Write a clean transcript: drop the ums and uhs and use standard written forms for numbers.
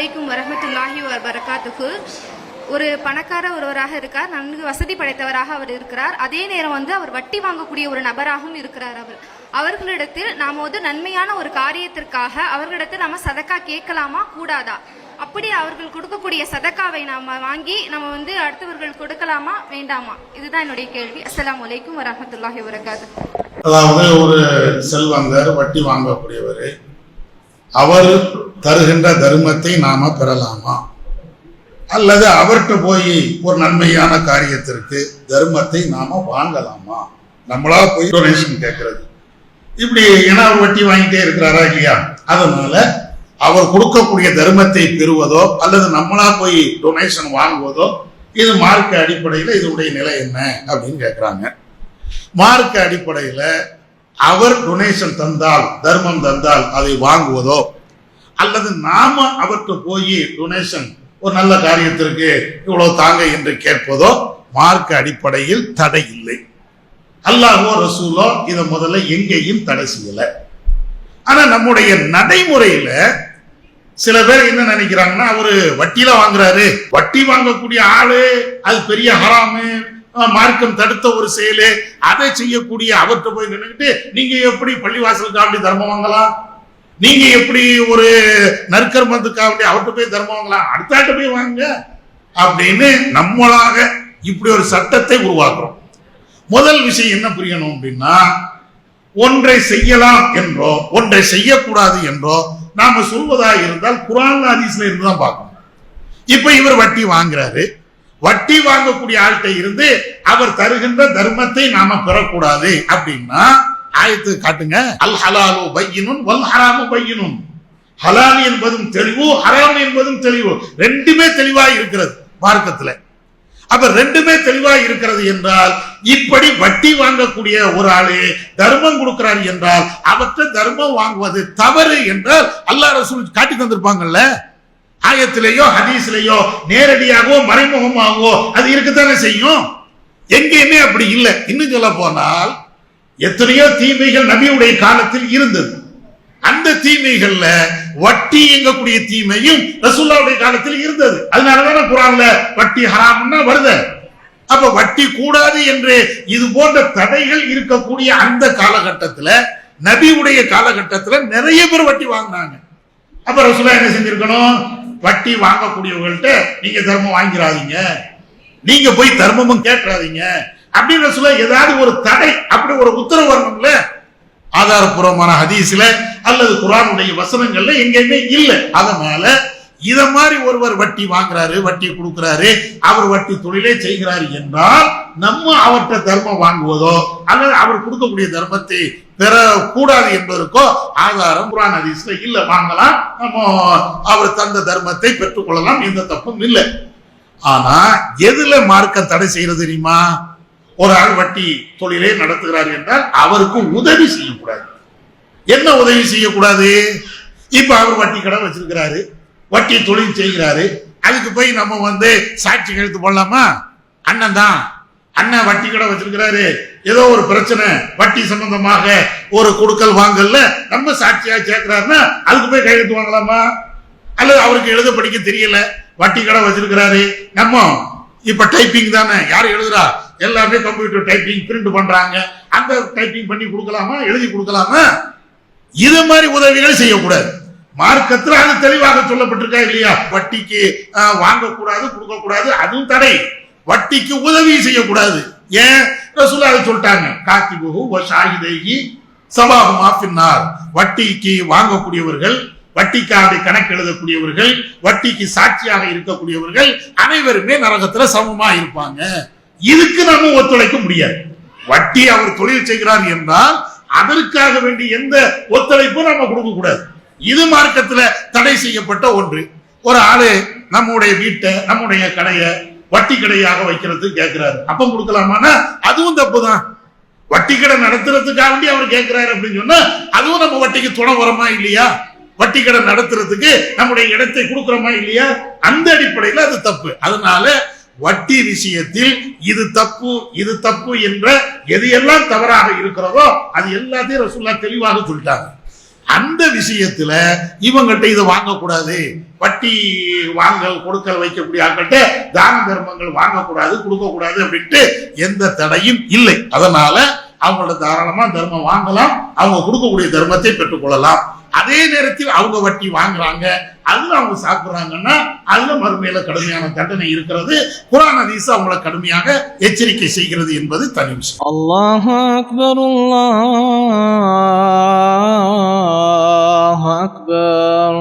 அலைக்கும் வரஹ்மத்துல்லாஹி வபரகாத்துஹு. ஒரு பணக்கார ஒருவராக இருக்கார், நன்கு வசதி படைத்தவராக அவர் இருக்கிறார். அதே நேரம் அவர் வட்டி வாங்கக்கூடிய ஒரு நபராகவும் இருக்கிறார். அவர்களிடத்தில் நாம் நன்மையான ஒரு காரியத்திற்காக அவர்களிடத்தில் நம்ம சதக்கா கேட்கலாமா கூடாதா? அப்படி அவர்கள் கொடுக்கக்கூடிய சதக்காவை நாம வாங்கி நம்ம அடுத்தவர்கள் கொடுக்கலாமா வேண்டாமா? இதுதான் என்னுடைய கேள்வி. அஸ்ஸலாமு அலைக்கும் வரஹ்மத்துல்லாஹி வபரகாத்துஹு. அதாவது ஒரு செல்வந்தர் வட்டி வாங்கக்கூடியவர், அவர் தருகின்ற தர்மத்தை நாம பெறலாமா, அல்லது அவர்கிட்ட போய் ஒரு நன்மையான காரியத்திற்கு தர்மத்தை நாம வாங்கலாமா? நம்மளா போய் டொனேஷன் கேட்கறது இப்படி, ஏன்னா அவர் வட்டி வாங்கிட்டே இருக்கிறாரா இல்லையா? அதனால அவர் கொடுக்கக்கூடிய தர்மத்தை பெறுவதோ அல்லது நம்மளா போய் டொனேஷன் வாங்குவதோ, இது மார்க்க அடிப்படையில் இதனுடைய நிலை என்ன அப்படின்னு கேட்கிறாங்க. மார்க்க அடிப்படையில் அவர் டொனேஷன் தந்தால், தர்மம் தந்தால் அதை வாங்குவதோ அல்லது நாம அவர்கிட்ட போய் டொனேஷன் ஒரு நல்ல காரியத்திற்கு இவ்வளவு தாங்க என்று கேட்பதோ மார்க்க அடிப்படையில் தடை இல்லை. அல்லாஹோ ரசூலோ இதை முதல்ல எங்கேயும் தடை செய்யல. ஆனா நம்முடைய நடைமுறையில சில பேர் என்ன நினைக்கிறாங்கன்னா, அவரு வட்டியில வாங்குறாரு, வட்டி வாங்கக்கூடிய ஆளு அது பெரிய ஹராமு, மார்க்கம் தடுத்த ஒரு செயலு, அதை செய்யக்கூடிய அவர்கிட்ட போய் நின்றுக்கிட்டு நீங்க எப்படி பள்ளிவாசலுக்காண்டி தர்மம் வாங்கலாம், நீங்க எப்படி ஒரு நற்கர்மத்துக்காண்டி அவர்கிட்ட போய் தர்மம் வாங்கலாம், அடுத்தாட்ட போய் வாங்க அப்படின்னு நம்மளாக இப்படி ஒரு சட்டத்தை உருவாக்குறோம். முதல் விஷயம் என்ன புரியணும் அப்படின்னா, ஒன்றை செய்யலாம் என்றோ ஒன்றை செய்யக்கூடாது என்றோ நாம சொல்வதா இருந்தால் குர்ஆன் ஹதீஸ்ல இருந்து தான் பார்க்கணும். இப்ப இவர் வட்டி வாங்குறாரு, வட்டி வாங்கக்கூடிய ஆள்கிட்ட இருந்து அவர் தருகின்ற தர்மத்தை நாம பெறக்கூடாது அப்படின்னா ஆயத்து காட்டுங்க. அல் ஹலாலு பையினுன் வல் ஹராமு பையினுன். ஹலால் என்பதும் தெளிவு, ஹராம் என்பதும் தெளிவு, ரெண்டுமே தெளிவாய் இருக்கிறது மார்க்கத்துல. அப்ப ரெண்டுமே தெளிவா இருக்கிறது என்றால், இப்படி வட்டி வாங்கக்கூடிய ஒரு ஆளு தர்மம் கொடுக்கிறார் என்றால் அவற்றை தர்மம் வாங்குவது தவறு என்றால் அல்லாஹ் ரசூல் காட்டி தந்திருப்பாங்கல்ல. ஆயத்திலேயோ ஹதீஸ்லயோ நேரடியாகவோ மறைமுகமாகவோ அது இருக்கத்தானே செய்யும். எங்கேயுமே அப்படி இல்லை. இன்னும் சொல்ல போனால் எத்தனையோ தீமைகள் நபியுடைய காலத்தில் இருந்தது. அந்த தீமைகள்ல வட்டி எங்கக்கூடிய தீமையும் ரசூலுல்லாஹ்வுடைய காலத்தில் இருந்தது. அதனாலதான் குர்ஆன்ல வட்டி ஹராம்னா வருது. அப்ப வட்டி கூடாது என்று இது போன்ற தடைகள் இருக்கக்கூடிய அந்த காலகட்டத்துல, நபியுடைய காலகட்டத்துல நிறைய பேர் வட்டி வாங்கினாங்க. அப்ப ரசூலுல்லாஹ் என்ன செஞ்சிருக்கணும், வட்டி வாங்கக்கூடியவங்கள்ட்ட நீங்க தர்மம் வாங்கிறாதீங்க, நீங்க போய் தர்மமும் கேட்காதீங்க அப்படின்னு ரசூலுல்லாஹ் ஏதாவது ஒரு தடை, அப்படி ஒரு உத்தரவு வரணும்ல. ஆதாரபூர்வமான ஹதீஸ்ல அல்லது குர்ஆனுடைய வசனங்கள்ல எங்கேயுமே இல்லை. அதனால இத மாதிரி ஒருவர் வட்டி வாங்குறாரு, வட்டி கொடுக்கிறாரு, அவர் வட்டி தொழிலே செய்கிறாரு என்றால் நம்ம அவர்கிட்ட தர்மம் வாங்குவதோ அல்லது அவர் கொடுக்கக்கூடிய தர்மத்தை பெறக்கூடாது என்பதற்கோ ஆதாரம் குர்ஆன் ஹதீஸ்ல இல்ல. வாங்கலாம், நம்ம அவர் தந்த தர்மத்தை பெற்றுக்கொள்ளலாம், எந்த தப்பும் இல்லை. ஆனா எதுல மார்க்கம் தடை செய்யறது தெரியுமா? ஒரு ஆள் வட்டி தொழிலே நடத்துகிறார் என்றால் அவருக்கு உதவி செய்யக்கூடாது. என்ன உதவி செய்யக்கூடாது? இப்ப அவர் வட்டி கடை வச்சிருக்கிறாரு, வட்டி தொழில் செய்கிறாரு, அதுக்கு போய் நம்ம சாட்சி கழுத்து போடலாமா? அண்ணன் தான், அண்ணன் வட்டி கடை வச்சிருக்கிறாரு, ஏதோ ஒரு பிரச்சனை வட்டி சம்பந்தமாக ஒரு கொடுக்கல் வாங்கல்ல நம்ம சாட்சியா சேர்க்கிறாருன்னா அதுக்கு போய் கையெழுத்து வாங்கலாமா? அல்லது அவருக்கு எழுத படிக்க தெரியல, வட்டி கடை வச்சிருக்கிறாரு, நம்ம இப்ப டைப்பிங் தானே, யார் எழுதுறா, எல்லாமே கம்ப்யூட்டர் டைப்பிங் பிரிண்ட் பண்றாங்க, அந்த டைப்பிங் பண்ணி கொடுக்கலாமா, எழுதி கொடுக்கலாமா? இது மாதிரி உதவிகள் செய்யக்கூடாது. மார்க்கத்துல அது தெளிவாக சொல்லப்பட்டிருக்கா இல்லையா? வட்டிக்கு வாங்கக்கூடாது, கொடுக்கக்கூடாது, அதுவும் தடை. வட்டிக்கு உதவி செய்யக்கூடாது. ஏன்? ரசூலுல்லாஹ் சொல்லிட்டாங்க, காத்திபுஹு வ ஷாஹிதைஹி ஸவாஹுமா ஃபின்னார். வட்டிக்கு வாங்கக்கூடியவர்கள், வட்டிக்காக கணக்கு எழுதக்கூடியவர்கள், வட்டிக்கு சாட்சியாக இருக்கக்கூடியவர்கள் அனைவருமே நரகத்துல சமமா இருப்பாங்க. இதுக்கு நம்ம ஒத்துழைக்க முடியாது. வட்டி அவர் தொழில் செய்கிறார் என்றால் அதற்காக வேண்டி எந்த ஒத்துழைப்பும் நம்ம கொடுக்க கூடாது. இது மார்க்கத்துல தடை செய்யப்பட்ட ஒன்று. ஒரு ஆளு நம்முடைய வீட்டை, நம்முடைய கடையை வட்டி கடையாக வைக்கிறதுக்கு கேட்கிறாரு, அப்பம் கொடுக்கலாமான்னா அதுவும் தப்பு தான். வட்டி கடை நடத்துறதுக்காக வேண்டி அவர் கேட்கிறாரு அப்படின்னு சொன்னா அதுவும் நம்ம வட்டிக்கு துணை வரமா இல்லையா? வட்டி கடை நடத்துறதுக்கு நம்முடைய இடத்தை கொடுக்கிறோமா இல்லையா? அந்த அடிப்படையில் அது தப்பு. அதனால வட்டி விஷயத்தில் இது தப்பு, இது தப்பு என்ற எது எல்லாம் தவறாக இருக்கிறதோ அது எல்லாத்தையும் ரசூலுல்லாஹ் தெளிவாக சொல்லிட்டாங்க. அந்த விஷயத்துல இவங்கள்ட்ட இதை வாங்கக்கூடாது, வட்டி வாங்கல் கொடுக்கல் வைக்கக்கூடிய ஆட்கள்கிட்ட தான தர்மங்கள் வாங்கக்கூடாது, கொடுக்கக்கூடாது அப்படின்ட்டு எந்த தடையும் இல்லை. அதனால அவங்களோட தாராளமா தர்மம் வாங்கலாம், அவங்க கொடுக்கக்கூடிய தர்மத்தை பெற்றுக்கொள்ளலாம். அதே நேரத்தில் அவங்க வட்டி வாங்குறாங்க, அதுல அவங்க சாப்பிடுறாங்கன்னா அதுல மறுமையில கடுமையான தண்டனை இருக்கிறது. குர்ஆன் ஹதீஸ் அவங்களை கடுமையாக எச்சரிக்கை செய்கிறது என்பது தனி விஷயம். அல்லாஹு அக்பர், அல்லாஹு அக்பர்.